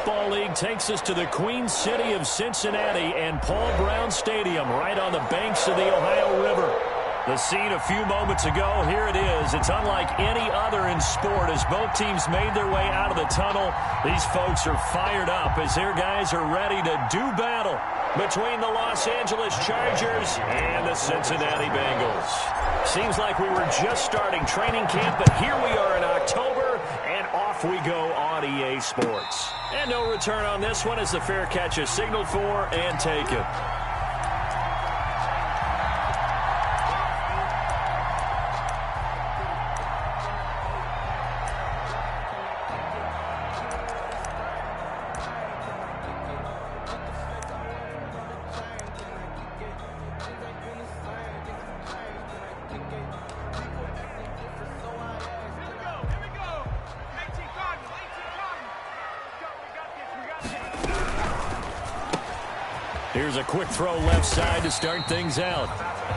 Football League takes us to the Queen City of Cincinnati and Paul Brown Stadium right on the banks of the Ohio River. The scene a few moments ago, here it is. It's unlike any other in sport as both teams made their way out of the tunnel. These folks are fired up as their guys are ready to do battle between the Los Angeles Chargers and the Cincinnati Bengals. Seems like we were just starting training camp, but here we are in October, and off we go on EA Sports. And no return on this one as the fair catch is signaled for and taken. Here's a quick throw left side to start things out.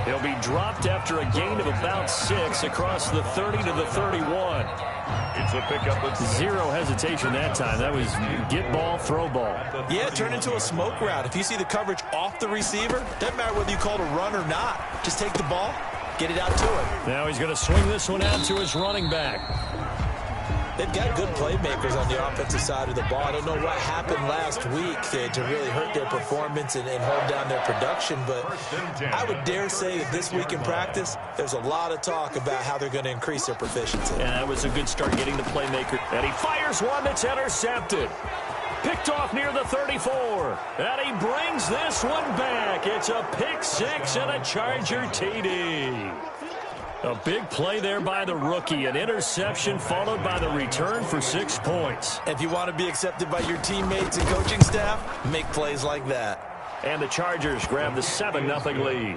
He'll be dropped after a gain of about 6 across the 30 to the 31. It's a pickup of 0 hesitation that time. That was get ball, throw ball. Yeah, turn into a smoke route. If you see the coverage off the receiver, doesn't matter whether you call it a run or not. Just take the ball, get it out to him. Now he's going to swing this one out to his running back. They've got good playmakers on the offensive side of the ball. I don't know what happened last week to really hurt their performance and hold down their production, but I would dare say that this week in practice, there's a lot of talk about how they're going to increase their proficiency. And that was a good start getting the playmaker. And he fires one that's intercepted. Picked off near the 34. And he brings this one back. It's a pick 6 and a Charger TD. A big play there by the rookie. An interception followed by the return for 6 points. If you want to be accepted by your teammates and coaching staff, make plays like that. And the Chargers grab the 7-0 lead.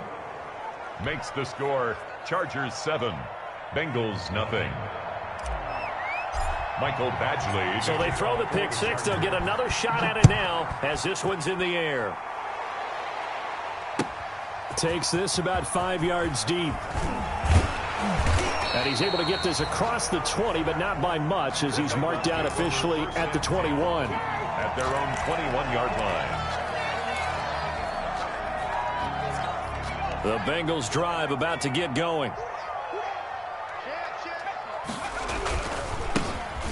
Makes the score Chargers 7, Bengals nothing. Michael Badgley. So they throw the pick 6. They'll get another shot at it now as this one's in the air. Takes this about 5 yards deep. And he's able to get this across the 20, but not by much as he's marked down officially at the 21. At their own 21-yard line. The Bengals drive about to get going.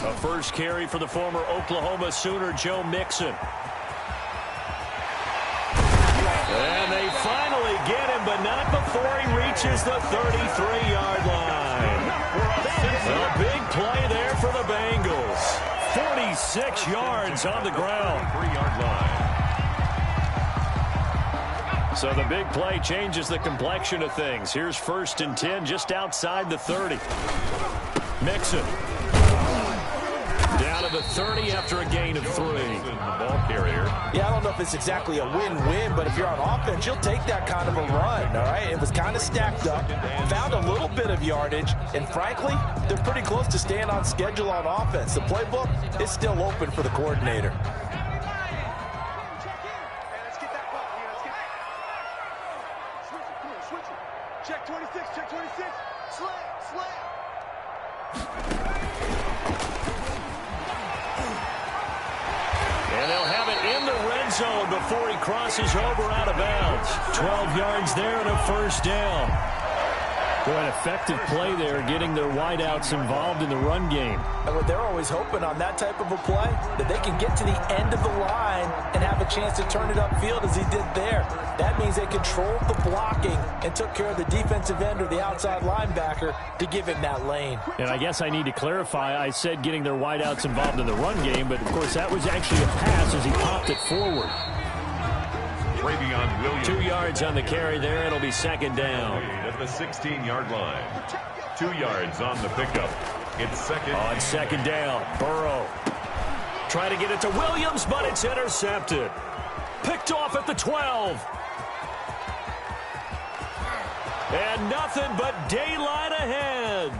A first carry for the former Oklahoma Sooner, Joe Mixon. And they finally get him, but not before he reaches the 33-yard line. A big play there for the Bengals. 46 yards on the ground. 3-yard line. So the big play changes the complexion of things. Here's 1st and 10 just outside the 30. Mixon. Down to the 30 after a gain of 3. The ball carrier. Yeah, I don't know if it's exactly a win-win, but if you're on offense, you'll take that kind of a run, all right? It was kind of stacked up, found a little bit of yardage, and frankly, they're pretty close to staying on schedule on offense. The playbook is still open for the coordinator. Check 26, check 26. Slam. And they'll have it in the red zone before he crosses over out of bounds. 12 yards there and a 1st down. Boy, an effective play there, getting their wideouts involved in the run game. And they're always hoping on that type of a play that they can get to the end of the line and have a chance to turn it upfield as he did there. That means they controlled the blocking and took care of the defensive end or the outside linebacker to give him that lane. And I guess I need to clarify, I said getting their wideouts involved in the run game, but of course that was actually a pass as he popped it forward. 2 yards on the carry there. It'll be 2nd down. At the 16-yard line. 2 yards on the pickup. It's 2nd. On 2nd down, Burrow. Trying to get it to Williams, but it's intercepted. Picked off at the 12. And nothing but daylight ahead.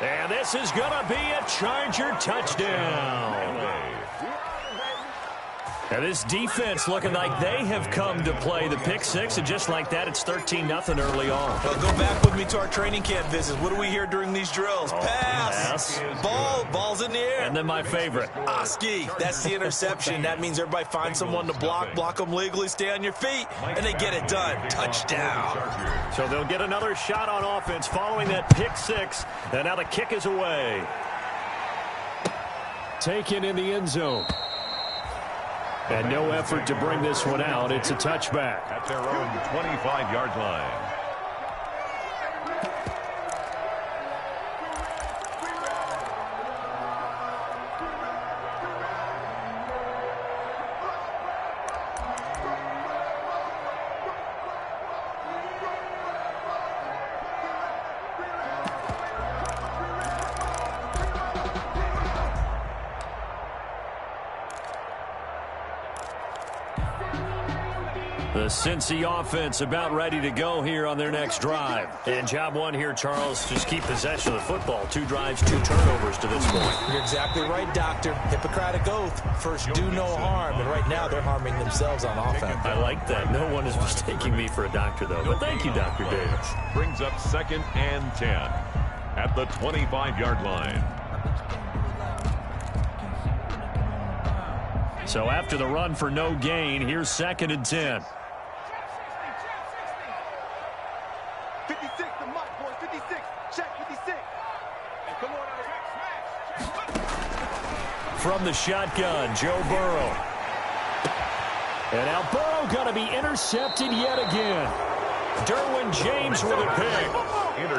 And this is going to be a Charger touchdown. And this defense looking like they have come to play. The pick six, and just like that, it's 13-0 early on. Well, go back with me to our training camp visits. What do we hear during these drills? Pass. Ball's in the air. And then my favorite. Oski. That's the interception. That means everybody finds someone to block them legally, stay on your feet, and they get it done. Touchdown. So they'll get another shot on offense following that pick six. And now the kick is away. Taken in the end zone. And no effort to bring this one out. It's a touchback. At their own 25-yard line. The Cincy offense about ready to go here on their next drive. And job one here, Charles, just keep possession of the football. 2 drives, 2 turnovers to this point. You're exactly right, Doctor. Hippocratic oath. First, do no harm. And right now, they're harming themselves on offense. I like that. No one is mistaking me for a doctor, though. But thank you, Dr. Davis. Brings up 2nd and 10 at the 25-yard line. So after the run for no gain, here's 2nd and 10. 56, the mark, boys. 56. Check 56. Come on, smash. From the shotgun, Joe Burrow. And now Burrow going to be intercepted yet again. Derwin James with a pick.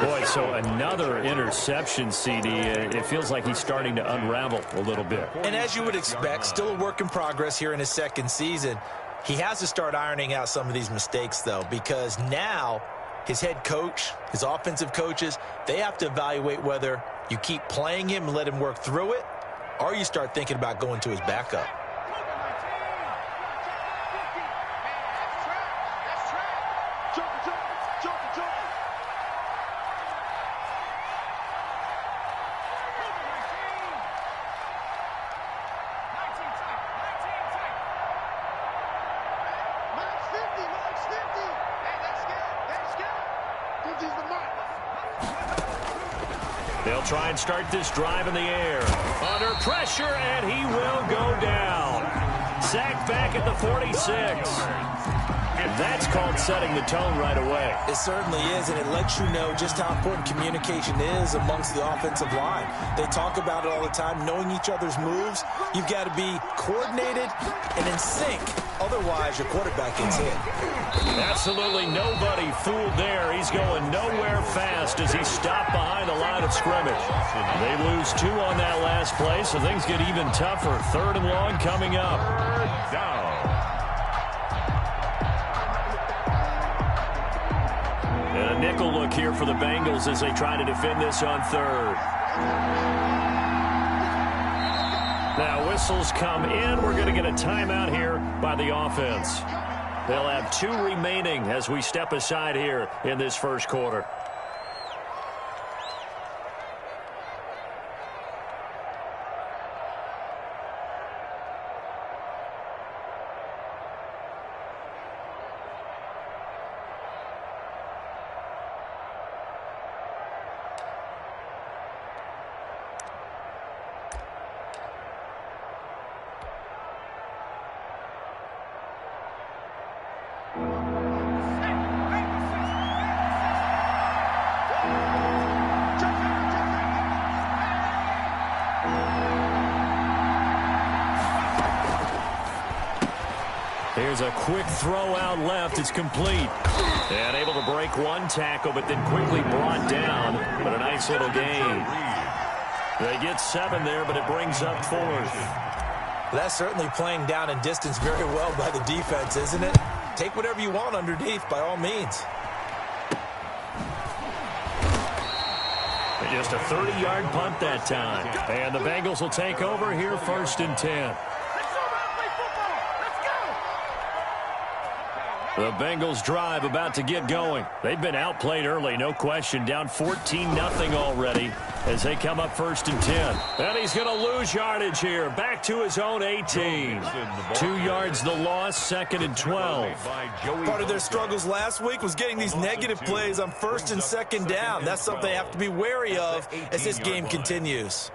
Boy, so another interception, CD. It feels like he's starting to unravel a little bit. And as you would expect, still a work in progress here in his 2nd season. He has to start ironing out some of these mistakes, though, because now his head coach, his offensive coaches, they have to evaluate whether you keep playing him and let him work through it, or you start thinking about going to his backup. They'll try and start this drive in the air. Under pressure, and he will go down. Sacked back at the 46. And that's called setting the tone right away. It certainly is, and it lets you know just how important communication is amongst the offensive line. They talk about it all the time, knowing each other's moves. You've got to be coordinated and in sync. Otherwise, your quarterback gets hit. Absolutely nobody fooled there. He's going nowhere fast as he's stopped behind the line of scrimmage. They lose 2 on that last play, so things get even tougher. 3rd and long coming up. Down. And a nickel look here for the Bengals as they try to defend this on 3rd. Now whistles come in. We're going to get a timeout here by the offense. They'll have 2 remaining as we step aside here in this first quarter. Here's a quick throw out left. It's complete. And able to break 1 tackle, but then quickly brought down. But a nice little gain. They get 7 there, but it brings up 4th. That's certainly playing down in distance very well by the defense, isn't it? Take whatever you want underneath, by all means. Just a 30-yard punt that time. And the Bengals will take over here 1st and 10. The Bengals drive about to get going. They've been outplayed early, no question. Down 14-0 already. as they come up 1st and 10. And he's going to lose yardage here. Back to his own 18. 2 yards the loss, 2nd and 12. Part of their struggles last week was getting these negative plays on 1st and 2nd down. That's something they have to be wary of as this game continues.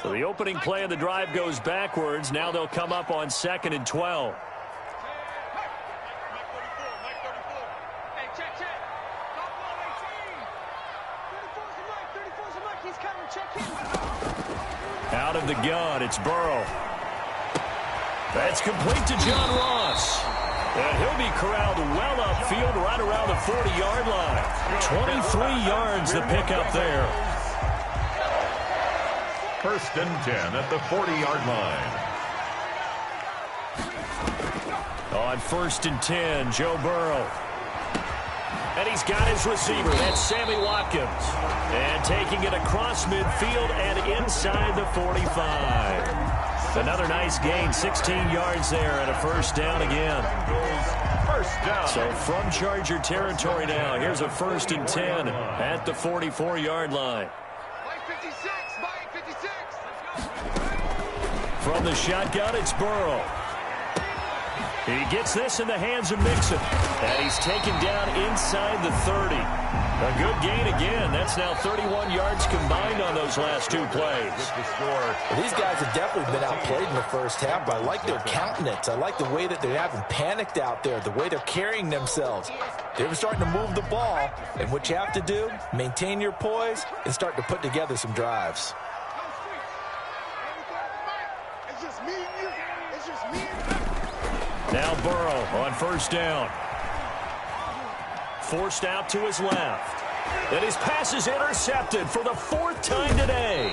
So the opening play of the drive goes backwards. Now they'll come up on 2nd and 12. Out of the gun, it's Burrow. That's complete to John Ross. And he'll be corralled well upfield right around the 40-yard line. 23 yards the pickup there. 1st and 10 at the 40-yard line. On 1st and 10, Joe Burrow. And he's got his receiver. That's Sammy Watkins. And taking it across midfield and inside the 45. Another nice gain, 16 yards there and a 1st down again. First down. So from Charger territory now, here's a 1st and 10 at the 44-yard line. From the shotgun, it's Burrow. He gets this in the hands of Mixon. And he's taken down inside the 30. A good gain again. That's now 31 yards combined on those last 2 plays. Well, these guys have definitely been outplayed in the first half, but I like their countenance. I like the way that they haven't panicked out there, the way they're carrying themselves. They're starting to move the ball, and what you have to do, maintain your poise and start to put together some drives. Now Burrow on 1st down. Forced out to his left. And his pass is intercepted for the 4th time today.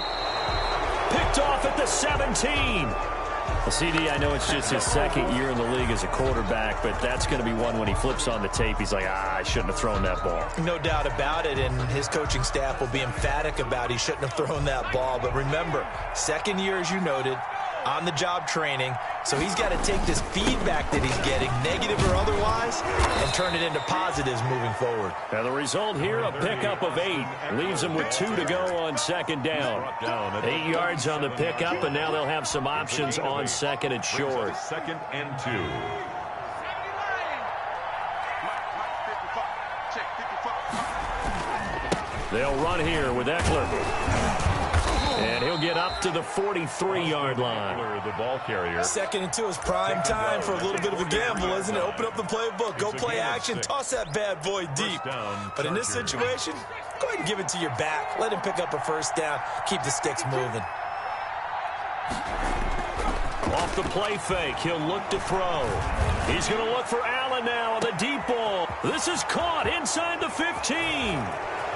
Picked off at the 17. Well, CD, I know it's just his 2nd year in the league as a quarterback, but that's going to be one when he flips on the tape. He's like, I shouldn't have thrown that ball. No doubt about it, and his coaching staff will be emphatic about he shouldn't have thrown that ball. But remember, 2nd year, as you noted, on-the-job training, so he's got to take this feedback that he's getting, negative or otherwise, and turn it into positives moving forward. Now the result here, a pickup of 8. Leaves him with 2 to go on 2nd down. 8 yards on the pickup, and now they'll have some options on 2nd and short. 2nd and 2. They'll run here with Eckler. And he'll get up to the 43-yard line. The ball carrier. 2nd and 2 is prime time for a little bit of a gamble, isn't it? Open up the playbook, go play action, toss that bad boy deep. But in this situation, go ahead and give it to your back. Let him pick up a 1st down. Keep the sticks moving. Off the play fake, he'll look to throw. He's going to look for Allen now on the deep ball. This is caught inside the 15.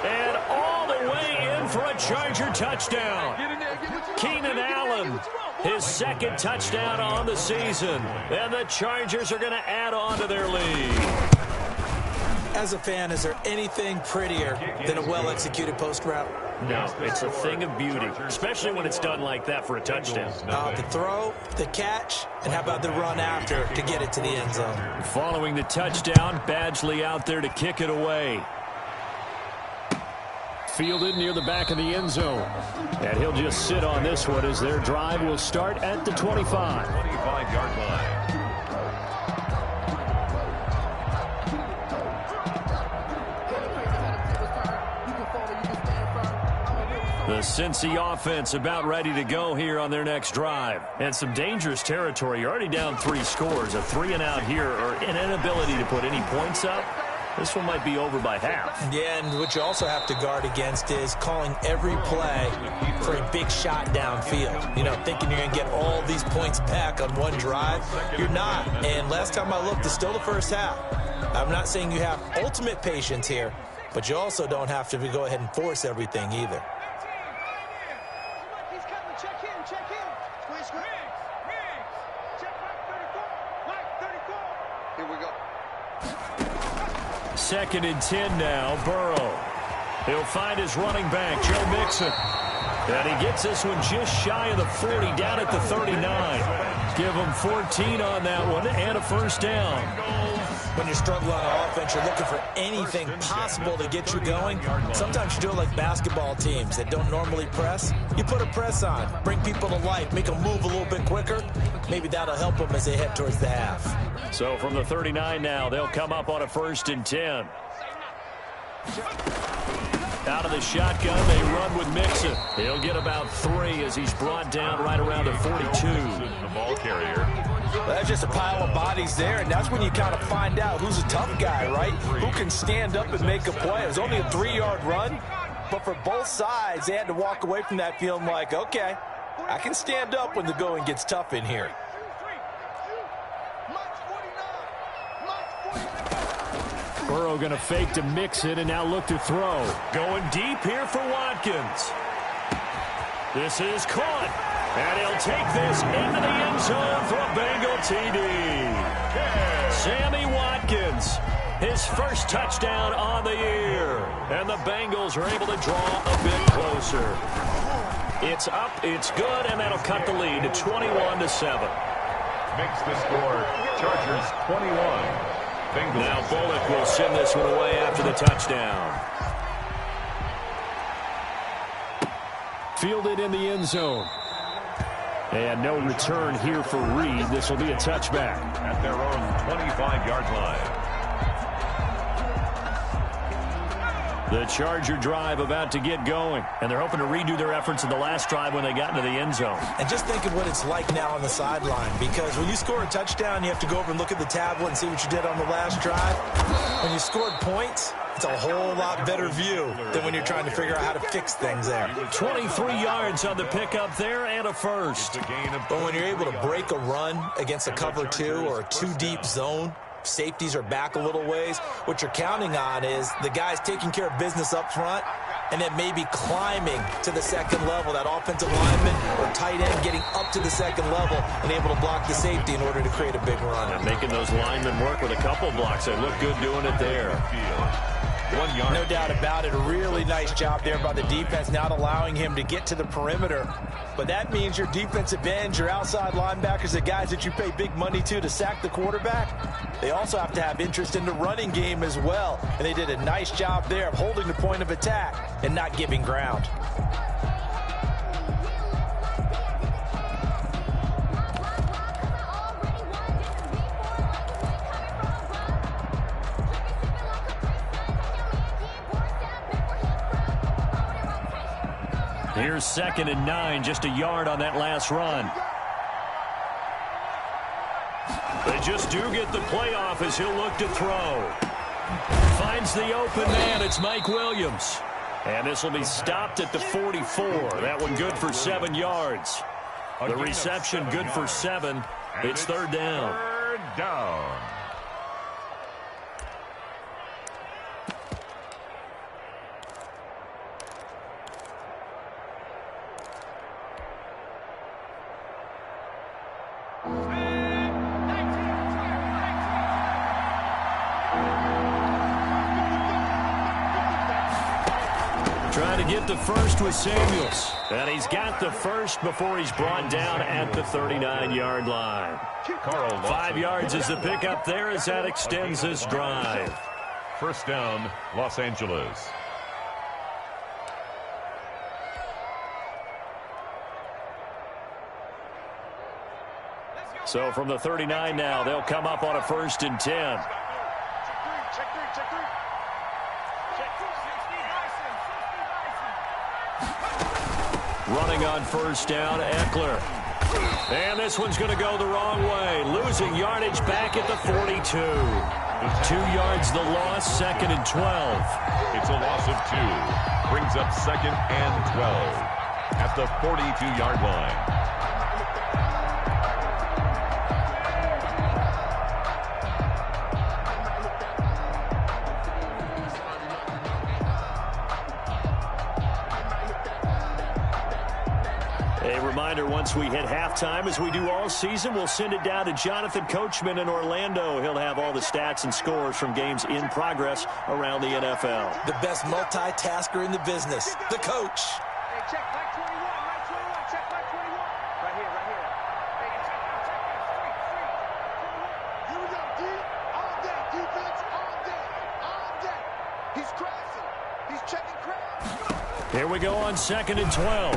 And all the way in for a Charger touchdown. Keenan Allen, his 2nd touchdown on the season. And the Chargers are going to add on to their lead. As a fan, is there anything prettier than a well-executed post route? No, it's a thing of beauty, especially when it's done like that for a touchdown. The throw, the catch, and how about the run after to get it to the end zone? Following the touchdown, Badgley out there to kick it away. Fielded near the back of the end zone. And he'll just sit on this one as their drive will start at the 25. 25-yard line. The Cincy offense about ready to go here on their next drive. And some dangerous territory. You're already down 3 scores. A 3-and-out here or an inability to put any points up. This one might be over by half. Yeah, and what you also have to guard against is calling every play for a big shot downfield. You know, thinking you're going to get all these points back on one drive. You're not. And last time I looked, it's still the first half. I'm not saying you have ultimate patience here, but you also don't have to go ahead and force everything either. Second and 10 now, Burrow. He'll find his running back, Joe Mixon. And he gets this one just shy of the 40, down at the 39. Give him 14 on that one and a 1st down. When you're struggling on offense, you're looking for anything possible to get you going. Sometimes you do it like basketball teams that don't normally press. You put a press on, bring people to life, make them move a little bit quicker. Maybe that'll help them as they head towards the half. So from the 39 now, they'll come up on a 1st and 10. Out of the shotgun, they run with Mixon. He'll get about 3 as he's brought down right around the 42. The ball carrier. Well, that's just a pile of bodies there, and that's when you kind of find out who's a tough guy, right? Who can stand up and make a play. It was only a 3-yard run, but for both sides, they had to walk away from that feeling like, okay, I can stand up when the going gets tough in here. Burrow going to fake to mix it and now look to throw. Going deep here for Watkins. This is caught. And he'll take this into the end zone for a Bengal TD. Sammy Watkins, his first touchdown on the year. And the Bengals are able to draw a bit closer. It's up, it's good, and that'll cut the lead to 21-7. Makes the score Chargers 21. Bengals. Now Bullock will send this one away after the touchdown. Fielded in the end zone. And no return here for Reed. This will be a touchback. At their own 25-yard line. The Charger drive about to get going. And they're hoping to redo their efforts in the last drive when they got into the end zone. And just think of what it's like now on the sideline. Because when you score a touchdown, you have to go over and look at the tablet and see what you did on the last drive. When you scored points, it's a whole lot better view than when you're trying to figure out how to fix things there. 23 yards on the pickup there and a first. But when you're able to break a run against a cover 2 or a 2-deep zone, safeties are back a little ways. What you're counting on is the guys taking care of business up front and then maybe climbing to the second level, that offensive lineman or tight end getting up to the second level and able to block the safety in order to create a big run. And making those linemen work with a couple blocks. They look good doing it there. 1 yard. No doubt about it. A really nice job there by the defense, not allowing him to get to the perimeter. But that means your defensive ends, your outside linebackers, the guys that you pay big money to sack the quarterback, they also have to have interest in the running game as well. And they did a nice job there of holding the point of attack and not giving ground. Here's 2nd and 9, just a yard on that last run. They just do get the playoff as he'll look to throw. Finds the open man. It's Mike Williams. And this will be stopped at the 44. That one good for 7 yards. The reception good for 7. It's 3rd down. 3rd down. Trying to get the first with Samuels. And he's got the first before he's brought down at the 39-yard line. 5 yards is the pickup there as that extends this drive. 1st down, Los Angeles. So from the 39 now, they'll come up on a 1st and 10. Running on 1st down, Eckler. And this one's going to go the wrong way. Losing yardage back at the 42. 2 yards the loss, 2nd and 12. It's a loss of 2. Brings up 2nd and 12 at the 42-yard line. A reminder, once we hit halftime, as we do all season, we'll send it down to Jonathan Coachman in Orlando. He'll have all the stats and scores from games in progress around the NFL. The best multitasker in the business, the coach. Hey, check Mike 21, Mike 21, check Mike 21. Right here, right here. Hey, check Mike 3. Here we go, D. All day, defense. Here we go on 2nd and 12.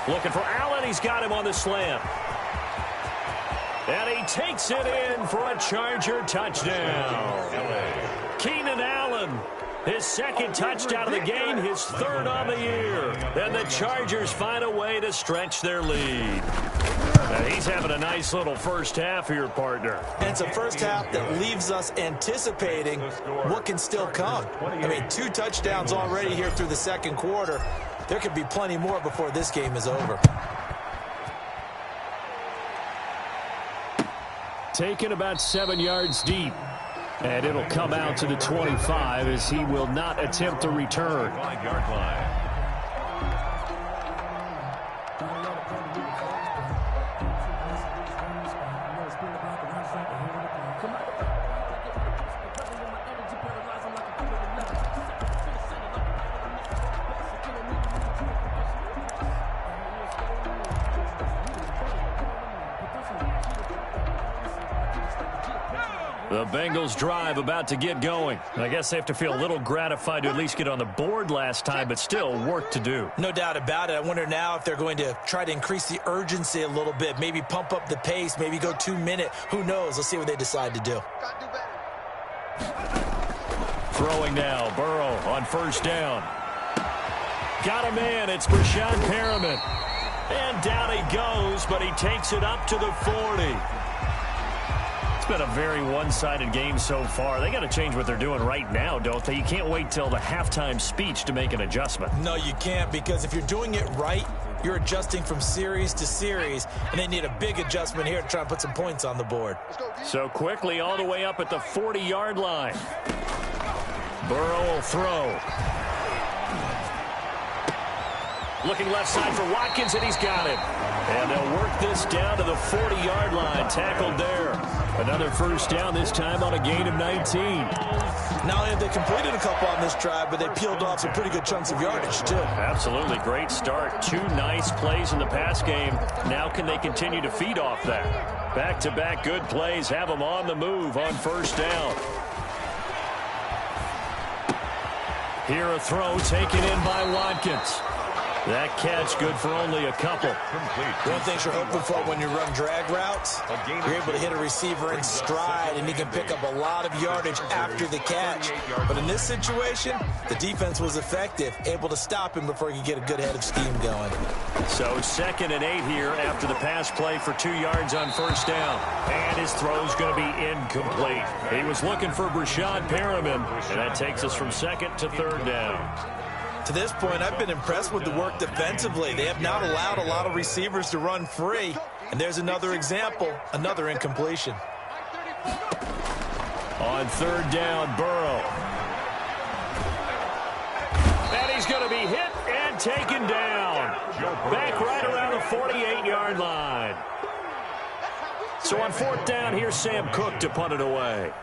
Looking for Allen. He's got him on the slant. And he takes it in for a Charger touchdown. Keenan Allen, his second touchdown of the game, his third on the year. And the Chargers find a way to stretch their lead. And he's having a nice little first half here, partner. And it's a first half that leaves us anticipating what can still come. I mean, 2 touchdowns already here through the second quarter. There could be plenty more before this game is over. Taken about 7 yards deep. And it'll come out to the 25 as he will not attempt to return. 5-yard line. The Bengals drive about to get going. I guess they have to feel a little gratified to at least get on the board last time, but still work to do. No doubt about it. I wonder now if they're going to try to increase the urgency a little bit, maybe pump up the pace, maybe go 2-minute. Who knows? Let's see what they decide to do. Throwing now, Burrow on first down. Got a man, it's Brashad Perriman. And down he goes, but he takes it up to the 40. It's been a very one-sided game so far. They got to change what they're doing right now, don't they? You can't wait till the halftime speech to make an adjustment. No, you can't, because if you're doing it right, you're adjusting from series to series, and they need a big adjustment here to try and put some points on the board. So quickly all the way up at the 40-yard line. Burrow will throw. Looking left side for Watkins, and he's got it. And they'll work this down to the 40-yard line. Tackled there. Another first down, this time on a gain of 19. Not only have they completed a couple on this drive, but they peeled off some pretty good chunks of yardage, too. Absolutely. Great start. 2 nice plays in the pass game. Now can they continue to feed off that? Back-to-back good plays have them on the move on first down. Here a throw taken in by Watkins. That catch good for only a couple. One thing you're hoping for when you run drag routes, you're able to hit a receiver in stride, and he can pick up a lot of yardage after the catch. But in this situation, the defense was effective, able to stop him before he could get a good head of steam going. So 2nd and 8 here after the pass play for 2 yards on first down. And his throw's going to be incomplete. He was looking for Brashad Perriman, and that takes us from 2nd to 3rd down. To this point, I've been impressed with the work defensively. They have not allowed a lot of receivers to run free. And there's another example, another incompletion. On 3rd down, Burrow. And he's going to be hit and taken down. Back right around the 48-yard line. So on 4th down, here's Sam Cook to punt it away.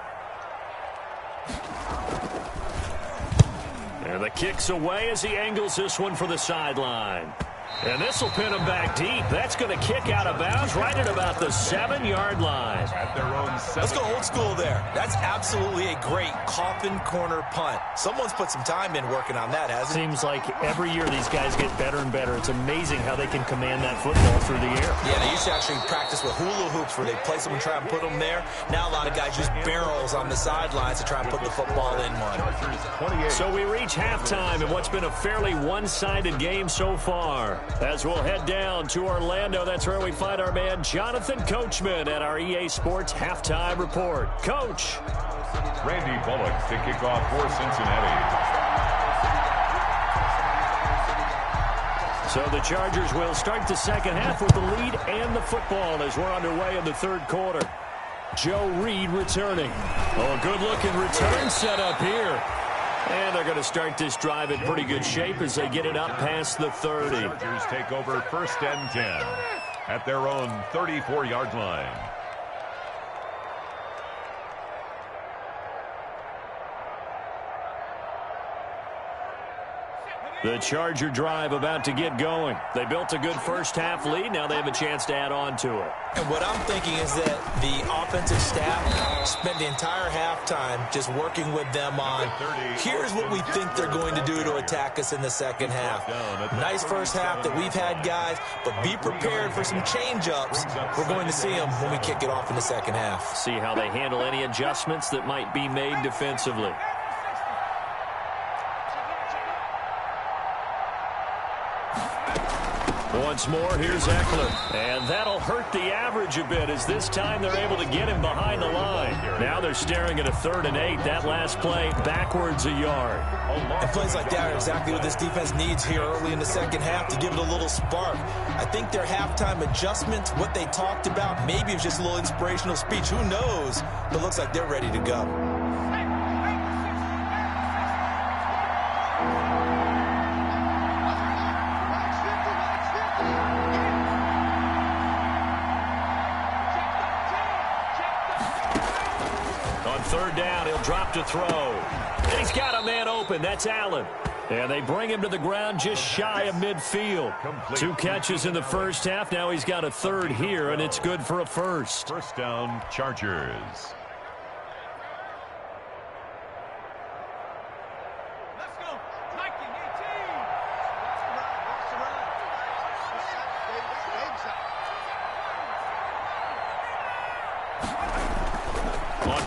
And the kick's away as he angles this one for the sideline. And this will pin him back deep. That's going to kick out of bounds right at about the 7-yard line. At their own 7. Let's go old school there. That's absolutely a great coffin corner punt. Someone's put some time in working on that, hasn't it? Seems like every year these guys get better and better. It's amazing how they can command that football through the air. Yeah, they used to actually practice with hula hoops where they place them and try and put them there. Now a lot of guys use barrels on the sidelines to try and put the football in one. So we reach halftime in what's been a fairly one-sided game so far. As we'll head down to Orlando, that's where we find our man Jonathan Coachman at our EA Sports Halftime Report. Coach. Randy Bullock to kick off for Cincinnati. So the Chargers will start the second half with the lead and the football as we're underway in the 3rd quarter. Joe Reed returning. Oh, a good-looking return set up here. And they're going to start this drive in pretty good shape as they get it up past the 30. Chargers take over 1st and 10 at their own 34-yard line. The Charger drive about to get going. They built a good first-half lead. Now they have a chance to add on to it. And what I'm thinking is that the offensive staff spent the entire halftime just working with them on, here's what we think they're going to do to attack us in the second half. Nice first half that we've had, guys, but be prepared for some change-ups. We're going to see them when we kick it off in the second half. See how they handle any adjustments that might be made defensively. Once more, here's Eckler. And that'll hurt the average a bit as this time they're able to get him behind the line. Now they're staring at a 3rd and 8. That last play, backwards a yard. And plays like that are exactly what this defense needs here early in the second half to give it a little spark. I think their halftime adjustments, what they talked about, maybe it was just a little inspirational speech. Who knows? But it looks like they're ready to go. Third down, he'll drop to throw. And he's got a man open. That's Allen. And they bring him to the ground just shy of midfield. 2 catches in the first half. Now he's got a 3rd here, and it's good for a first. First down, Chargers.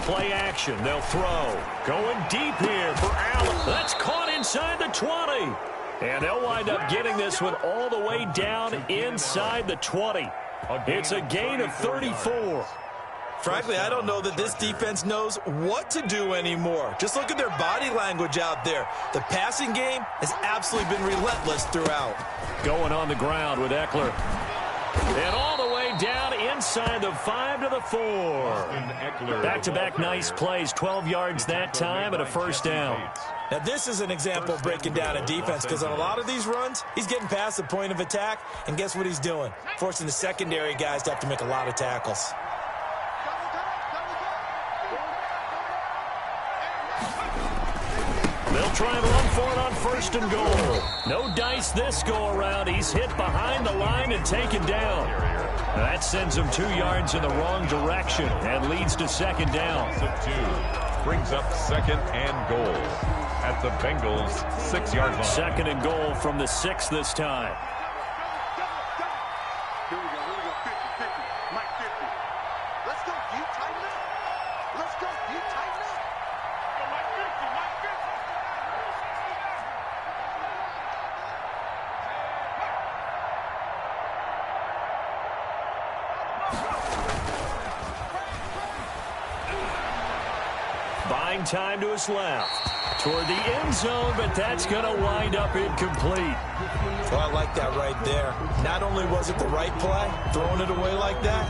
Play action. They'll throw. Going deep here for Allen. That's caught inside the 20. And they'll wind up getting this one all the way down inside the 20. It's a gain of 34. Frankly, I don't know that this defense knows what to do anymore. Just look at their body language out there. The passing game has absolutely been relentless throughout. Going on the ground with Eckler. And all the way down inside the 5 to the 4. Back-to-back nice plays. 12 yards that time and a first down. Now, this is an example of breaking down a defense because on a lot of these runs, he's getting past the point of attack, and guess what he's doing? Forcing the secondary guys to have to make a lot of tackles. They'll try and run for it on 1st and goal. No dice this go-around. He's hit behind the line and taken down. That sends him 2 yards in the wrong direction and leads to 2nd down. Brings up 2nd and goal at the Bengals' 6-yard line. 2nd and goal from the 6 this time. Here we go. 50, Mike 50. Let's go. You tighten up. Let's go. You tighten up. Mike 50, Mike 50. Buying time to his left. Toward the end zone, but that's going to wind up incomplete. Well, I like that right there. Not only was it the right play, throwing it away like that,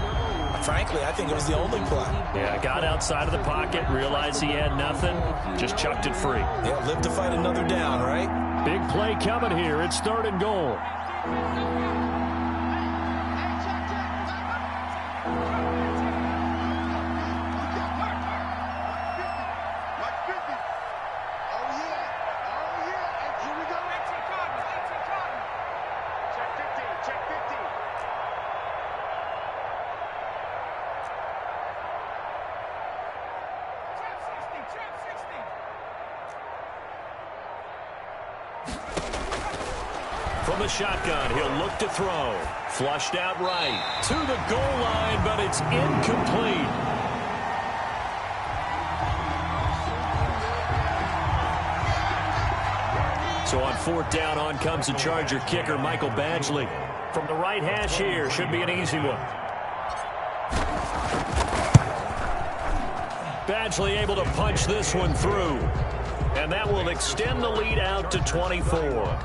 frankly, I think it was the only play. Yeah, got outside of the pocket, realized he had nothing, just chucked it free. Yeah, live to fight another down, right? Big play coming here. It's 3rd and goal. From the shotgun, he'll look to throw. Flushed out right. To the goal line, but it's incomplete. So on 4th down, on comes the Charger kicker, Michael Badgley. From the right hash here, should be an easy one. Badgley able to punch this one through. And that will extend the lead out to 24.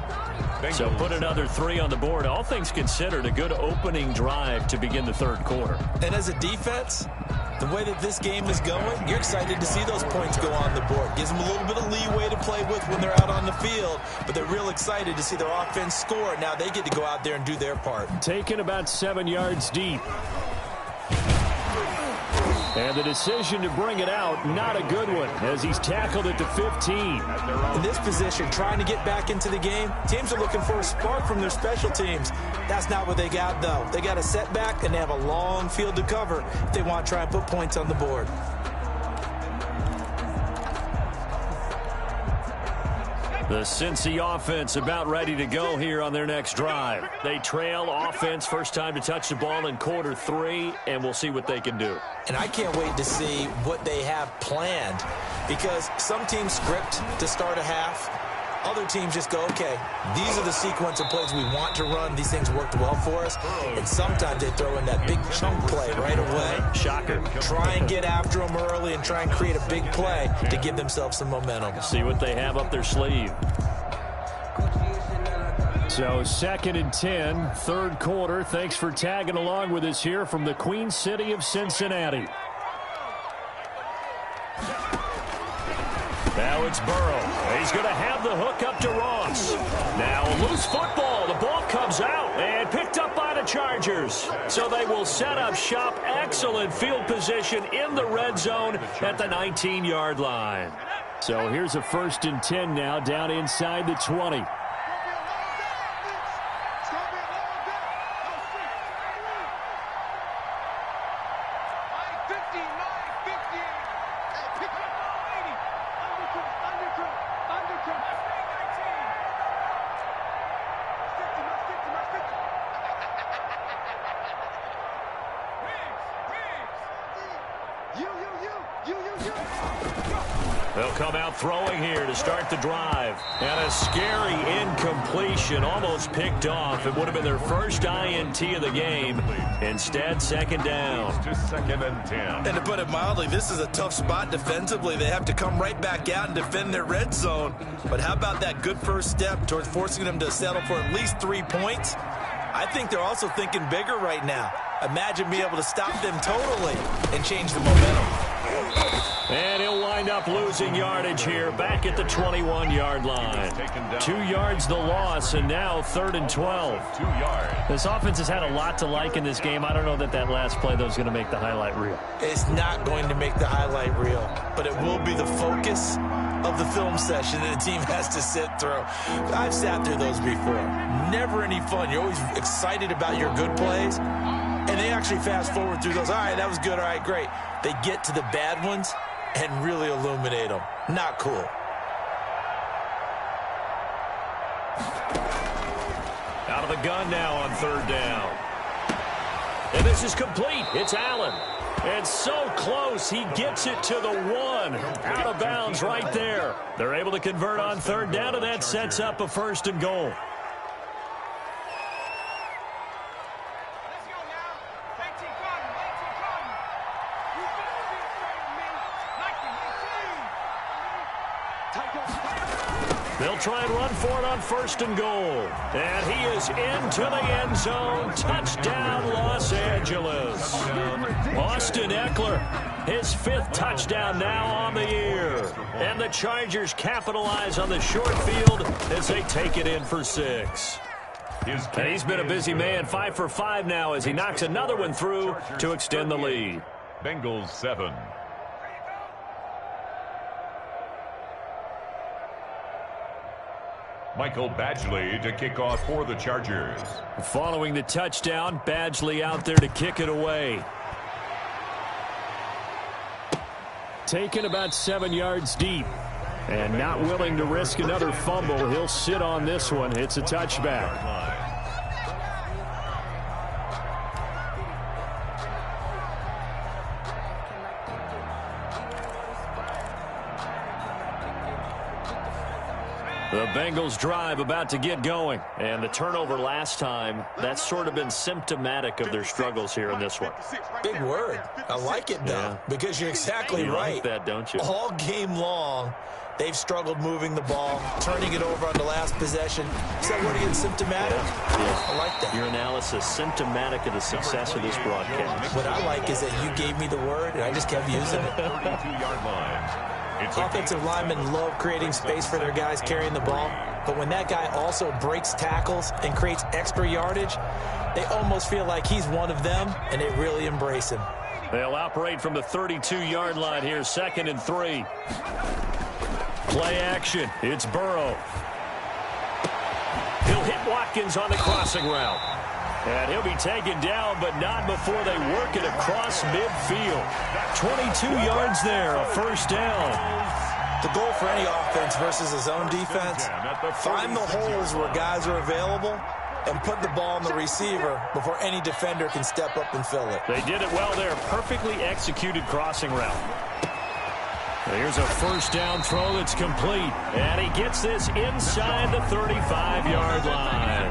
So put another 3 on the board. All things considered, a good opening drive to begin the 3rd quarter. And as a defense, the way that this game is going, you're excited to see those points go on the board. Gives them a little bit of leeway to play with when they're out on the field, but they're real excited to see their offense score. Now they get to go out there and do their part. Taken about 7 yards deep. And the decision to bring it out, not a good one, as he's tackled at the 15. In this position, trying to get back into the game, teams are looking for a spark from their special teams. That's not what they got, though. They got a setback, and they have a long field to cover if they want to try and put points on the board. The Cincy offense about ready to go here on their next drive. They trail offense, first time to touch the ball in quarter 3, and we'll see what they can do. And I can't wait to see what they have planned, because some teams script to start a half. Other teams just go, okay, these are the sequence of plays we want to run. These things worked well for us. And sometimes they throw in that big chunk play right away. Shocker. Try and get after them early and try and create a big play to give themselves some momentum. See what they have up their sleeve. So 2nd and 10, third quarter. Thanks for tagging along with us here from the Queen City of Cincinnati. Now it's Burrow. He's going to have the hook up to Ross. Now a loose football. The ball comes out and picked up by the Chargers. So they will set up shop. Excellent field position in the red zone at the 19-yard line. So here's a 1st and 10 now down inside the 20. They'll come out throwing here to start the drive. And a scary incompletion, almost picked off. It would have been their first INT of the game. Instead, 2nd down. To 2nd and 10. And to put it mildly, this is a tough spot defensively. They have to come right back out and defend their red zone. But how about that good first step towards forcing them to settle for at least 3 points? I think they're also thinking bigger right now. Imagine being able to stop them totally and change the momentum. And he'll wind up losing yardage here back at the 21-yard line. 2 yards the loss, and now 3rd and 12. 2 yards. This offense has had a lot to like in this game. I don't know that last play, though, is going to make the highlight reel. It's not going to make the highlight reel, but it will be the focus of the film session that a team has to sit through. I've sat through those before. Never any fun. You're always excited about your good plays, and they actually fast forward through those. All right, that was good. All right, great. They get to the bad ones and really illuminate them. Not cool. Out of the gun now on 3rd down. And this is complete. It's Allen. And so close, he gets it to the 1. Out of bounds right there. They're able to convert on 3rd down, and that sets up a 1st and goal. They'll try and run for it on 1st and goal. And he is into the end zone. Touchdown, Los Angeles. Austin Eckler, his 5th touchdown now on the year. And the Chargers capitalize on the short field as they take it in for 6. And he's been a busy man, 5 for 5 now as he knocks another one through to extend the lead. Bengals 7. Michael Badgley to kick off for the Chargers. Following the touchdown, Badgley out there to kick it away. Taken about 7 yards deep. And not willing to risk another fumble. He'll sit on this one. It's a touchback. The Bengals drive about to get going. And the turnover last time, that's sort of been symptomatic of their struggles here in this one. Big word. I like it, though, because you're exactly right. You like that, don't you? All game long, they've struggled moving the ball, turning it over on the last possession. Is that word again, symptomatic? Yeah. I like that. Your analysis, symptomatic of the success of this broadcast. What I like is that you gave me the word, and I just kept using it. 32-yard line. Offensive linemen love creating space for their guys carrying the ball, but when that guy also breaks tackles and creates extra yardage, they almost feel like he's one of them, and they really embrace him. They'll operate from the 32-yard line here, 2nd and 3. Play action. It's Burrow. He'll hit Watkins on the crossing route. And he'll be taken down, but not before they work it across midfield. 22 yards there, a first down. The goal for any offense versus his own defense, find the holes where guys are available and put the ball on the receiver before any defender can step up and fill it. They did it well there. Perfectly executed crossing route. Here's a first down throw that's complete. And he gets this inside the 35-yard line.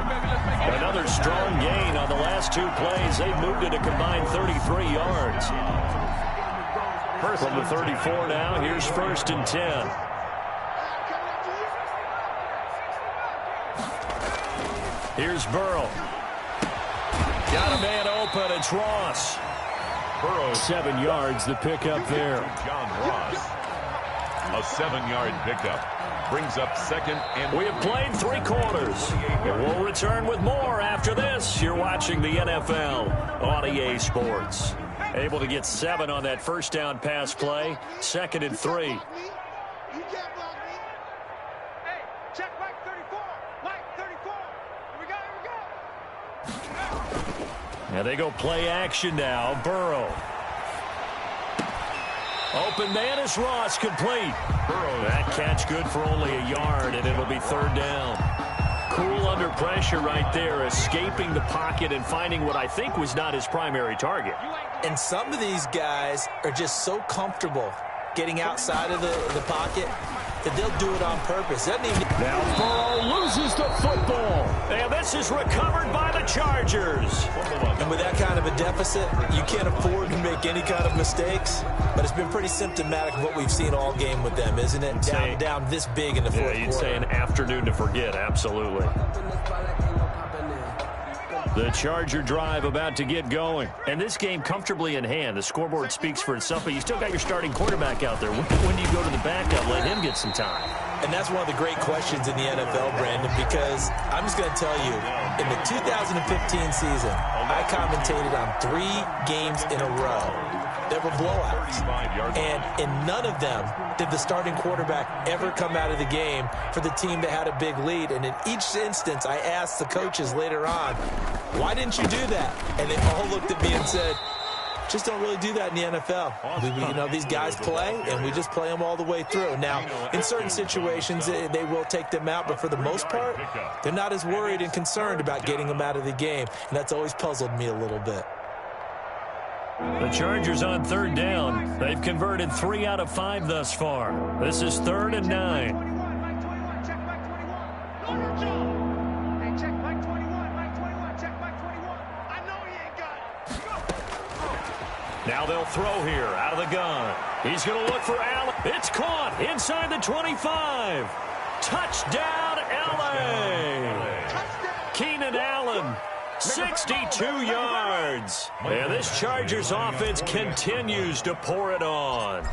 Another strong gain on the last 2 plays. They've moved it a combined 33 yards. From the 34 now, here's 1st and 10. Here's Burrow. Got a man open. It's Ross. Burrow. 7 yards, the pickup there. John Ross. A 7-yard pickup. Brings up 2nd and... We have played 3 quarters. And we'll return with more after this. You're watching the NFL on EA Sports. Able to get 7 on that first down pass play. 2nd and 3. You can't block me. Hey, check Mike 34. Mike 34. Here we go. And they go play action now. Burrow. Open man is Ross, complete. Burrow. That catch good for only a yard, and it'll be 3rd down. Cool under pressure right there, escaping the pocket and finding what I think was not his primary target. And some of these guys are just so comfortable getting outside of the pocket that they'll do it on purpose. Now Burrow loses the football. And this is recovered by the Chargers. And with that kind of a deficit, you can't afford to make any kind of mistakes. But it's been pretty symptomatic of what we've seen all game with them, isn't it? Down this big in the fourth quarter. You'd say an afternoon to forget, absolutely. The Charger drive about to get going. And this game comfortably in hand. The scoreboard speaks for itself, but you still got your starting quarterback out there. When do you go to the backup? Let him get some time. And that's one of the great questions in the NFL, Brandon, because I'm just going to tell you, in the 2015 season, I commentated on 3 games in a row. There were blowouts. And in none of them did the starting quarterback ever come out of the game for the team that had a big lead. And in each instance, I asked the coaches later on, why didn't you do that? And they all looked at me and said, just don't really do that in the NFL. These guys play, and we just play them all the way through. Now, in certain situations, they will take them out, but for the most part, they're not as worried and concerned about getting them out of the game. And that's always puzzled me a little bit. The Chargers on 3rd down. They've converted 3 out of 5 thus far. This is 3rd and 9. Now they'll throw here out of the gun. He's going to look for Allen. It's caught inside the 25. Touchdown, L.A. Keenan Allen. 62 yards. And this Chargers offense continues to pour it on.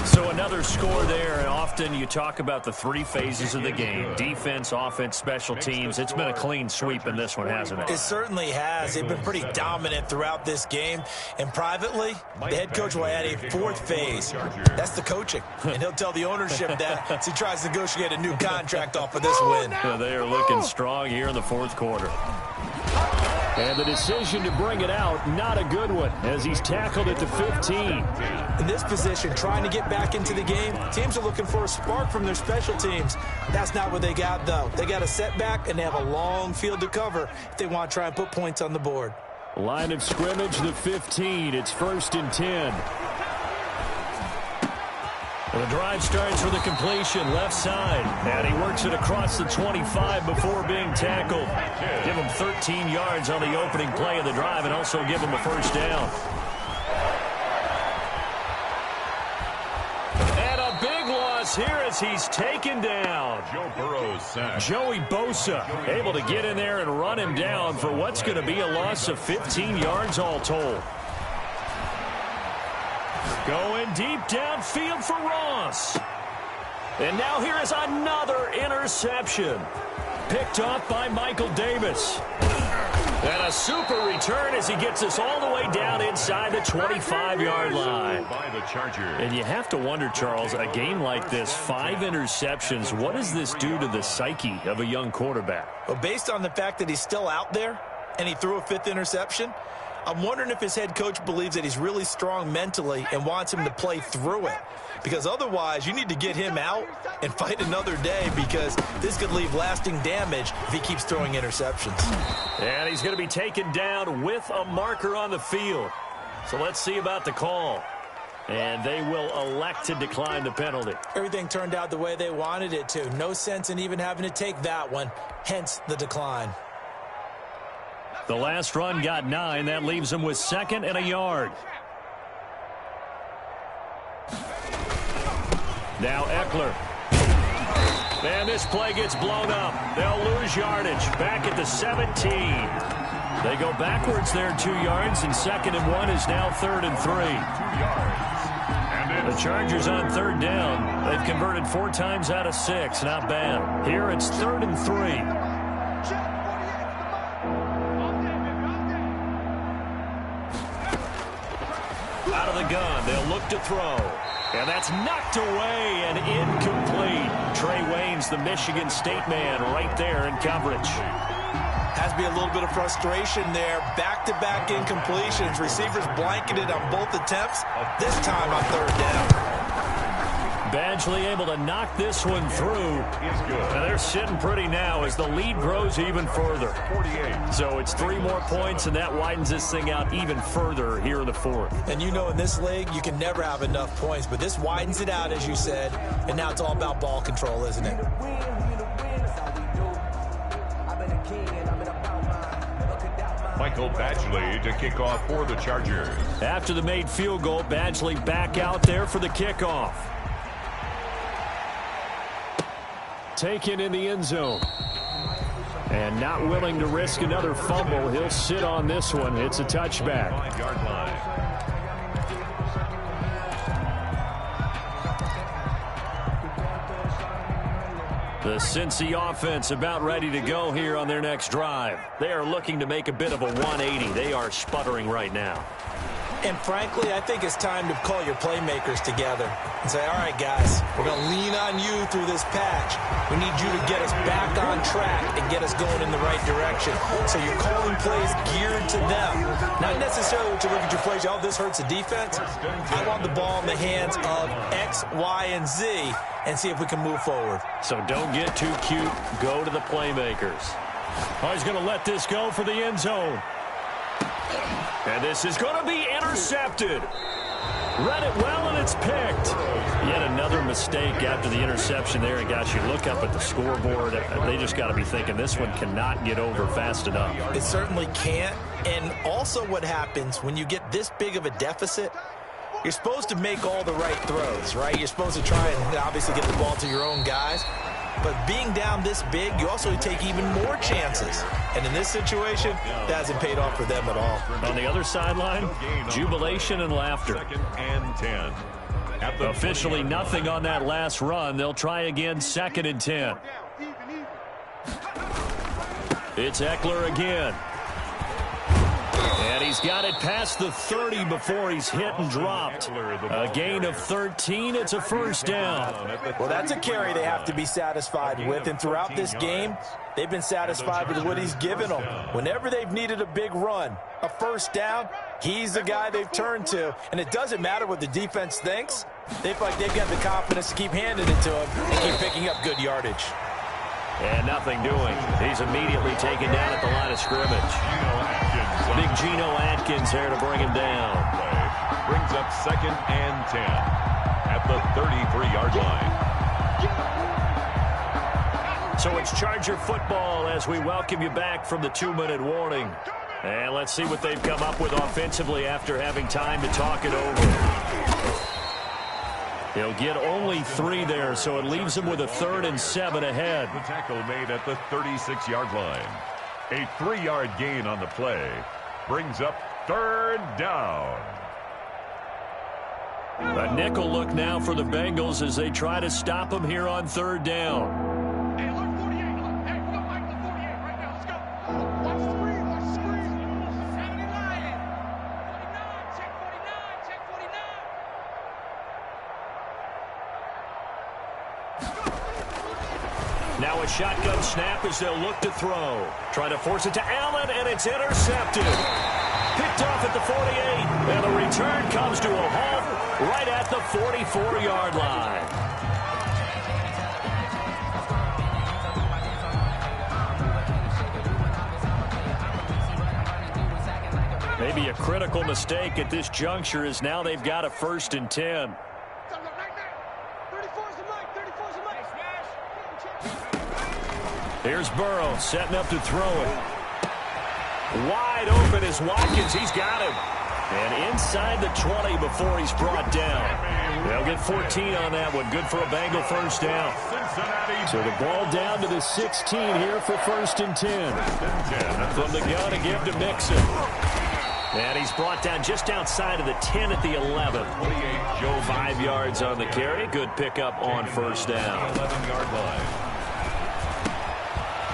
So another score there. And often you talk about the 3 phases of the game. Defense, offense, special teams. It's been a clean sweep in this one, hasn't it? It certainly has. They've been pretty dominant throughout this game. And privately, the head coach will add a 4th phase. That's the coaching. And he'll tell the ownership that as he tries to negotiate a new contract off of this win. They are looking strong here in the 4th quarter. And the decision to bring it out, not a good one, as he's tackled at the 15. In this position, trying to get back into the game, teams are looking for a spark from their special teams. That's not what they got, though. They got a setback, and they have a long field to cover if they want to try and put points on the board. Line of scrimmage, the 15. It's 1st and 10. The drive starts with a completion left side, and he works it across the 25 before being tackled. Give him 13 yards on the opening play of the drive and also give him a first down. And a big loss here as he's taken down. Joe Burrow's sack. Joey Bosa able to get in there and run him down for what's going to be a loss of 15 yards all told. Going deep downfield for Ross. And now here is another interception. Picked off by Michael Davis. And a super return as he gets us all the way down inside the 25-yard line. By the Chargers. And you have to wonder, Charles, a game like this, 5 interceptions, what does this do to the psyche of a young quarterback? Well, based on the fact that he's still out there and he threw a 5th interception, I'm wondering if his head coach believes that he's really strong mentally and wants him to play through it. Because otherwise, you need to get him out and fight another day, because this could leave lasting damage if he keeps throwing interceptions. And he's going to be taken down with a marker on the field. So let's see about the call. And they will elect to decline the penalty. Everything turned out the way they wanted it to. No sense in even having to take that one, hence the decline. The last run got 9. That leaves him with 2nd and a yard. Now Eckler. And this play gets blown up. They'll lose yardage. Back at the 17. They go backwards there 2 yards, and 2nd and 1 is now 3rd and 3. 2 yards. The Chargers on 3rd down. They've converted 4 times out of 6. Not bad. Here it's 3rd and 3. Out of the gun, they'll look to throw. And that's knocked away and incomplete. Trey Waynes, the Michigan State man, right there in coverage. Has to be a little bit of frustration there. Back-to-back incompletions. Receivers blanketed on both attempts, this time on 3rd down. Badgley able to knock this one through. And they're sitting pretty now as the lead grows even further. 48. So it's 3 more points, and that widens this thing out even further here in the 4th. And you know, in this league, you can never have enough points, but this widens it out, as you said, and now it's all about ball control, isn't it? Michael Badgley to kick off for the Chargers. After the made field goal, Badgley back out there for the kickoff. Taken in the end zone. And not willing to risk another fumble. He'll sit on this one. It's a touchback. 5-yard line. The Cincy offense about ready to go here on their next drive. They are looking to make a bit of a 180. They are sputtering right now. And frankly, I think it's time to call your playmakers together and say, all right, guys, we're going to lean on you through this patch. We need you to get us back on track and get us going in the right direction. So you're calling plays geared to them. Not necessarily to look at your plays, oh, this hurts the defense. I want the ball in the hands of X, Y, and Z and see if we can move forward. So don't get too cute. Go to the playmakers. Oh, he's going to let this go for the end zone. And this is going to be intercepted. Read it well, and it's picked. Yet another mistake after the interception there. And, gosh, you look up at the scoreboard. They just got to be thinking this one cannot get over fast enough. It certainly can't. And also what happens when you get this big of a deficit, you're supposed to make all the right throws, right? You're supposed to try and obviously get the ball to your own guys. But being down this big, you also take even more chances. And in this situation, that hasn't paid off for them at all. On the other sideline, jubilation and laughter. 2nd and 10. Officially nothing on that last run. They'll try again, 2nd and 10. It's Eckler again. And he's got it past the 30 before he's hit and dropped. A gain of 13. It's a 1st down. Well, that's a carry they have to be satisfied with. And throughout this game, they've been satisfied with what he's given them. Whenever they've needed a big run, a 1st down, he's the guy they've turned to. And it doesn't matter what the defense thinks. They feel like they've got the confidence to keep handing it to him and keep picking up good yardage. And nothing doing. He's immediately taken down at the line of scrimmage. Big Geno Atkins here to bring him down. Brings up 2nd and 10 at the 33-yard line. So it's Charger football as we welcome you back from the 2-minute warning. And let's see what they've come up with offensively after having time to talk it over. He'll get only 3 there, so it leaves him with a 3rd and 7 ahead. The tackle made at the 36-yard line. A 3-yard gain on the play brings up 3rd down. A nickel look now for the Bengals as they try to stop him here on 3rd down. Hey, look, 48. Look, hey, we got Michael 48 right now. Let's go. Watch the screen. Watch the screen. Now a shotgun snap as they'll look to throw. Trying to force it to Allen, and it's intercepted. Picked off at the 48, and the return comes to a halt right at the 44-yard line. Maybe a critical mistake at this juncture is now they've got a 1st and 10. Here's Burrow setting up to throw it. Wide open is Watkins. He's got him. And inside the 20 before he's brought down. They'll get 14 on that one. Good for a Bengal 1st down. So the ball down to the 16 here for 1st and 10. From the gun to give to Mixon. And he's brought down just outside of the 10 at the 11. 5 yards on the carry. Good pickup on 1st down. 11-yard line.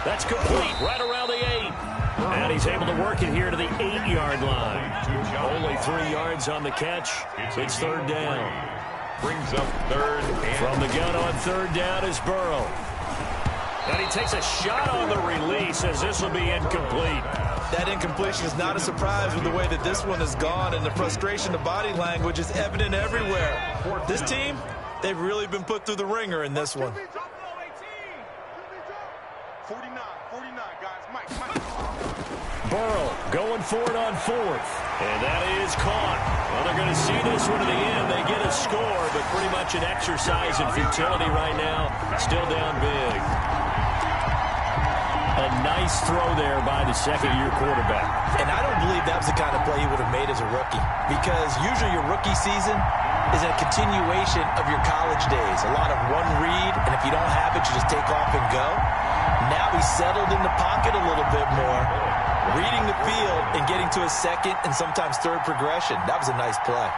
That's complete right around the 8. And he's able to work it here to the 8-yard line. Only 3 yards on the catch. It's 3rd down. Brings up 3rd. From the gun on 3rd down is Burrow. And he takes a shot on the release as this will be incomplete. That incompletion is not a surprise with the way that this one has gone, and the frustration, the body language is evident everywhere. This team, they've really been put through the ringer in this one. 49, guys. Mike. Burrow going for it on 4th. And that is caught. Well, they're going to see this one to the end. They get a score, but pretty much an exercise in futility right now. Still down big. A nice throw there by the 2nd-year quarterback. And I don't believe that was the kind of play he would have made as a rookie, because usually your rookie season is a continuation of your college days. A lot of one read, and if you don't have it, you just take off and go. Now he's settled in the pocket a little bit more, reading the field and getting to a 2nd and sometimes 3rd progression. That was a nice play.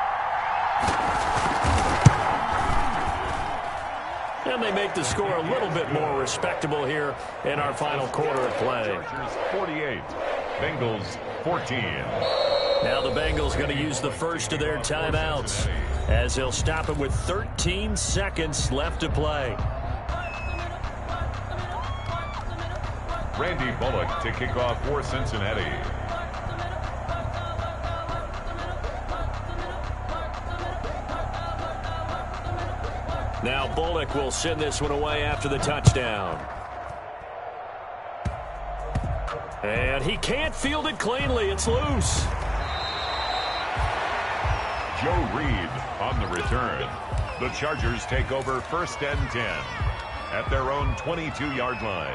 And they make the score a little bit more respectable here in our final quarter of play. Chargers 48, Bengals 14. Now the Bengals going to use the first of their timeouts as they'll stop it with 13 seconds left to play. Randy Bullock to kick off for Cincinnati. Now Bullock will send this one away after the touchdown. And he can't field it cleanly. It's loose. Joe Reed on the return. The Chargers take over 1st and 10 at their own 22-yard line.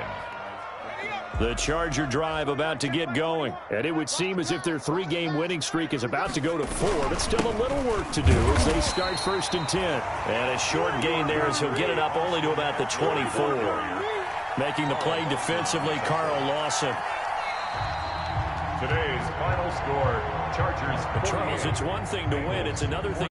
The Charger drive about to get going. And it would seem as if their 3-game winning streak is about to go to 4, but still a little work to do as they start 1st and 10. And a short gain there as he'll get it up only to about the 24. Making the play defensively, Carl Lawson. Today's final score, Chargers 48. Charles, it's one thing to win. It's another thing.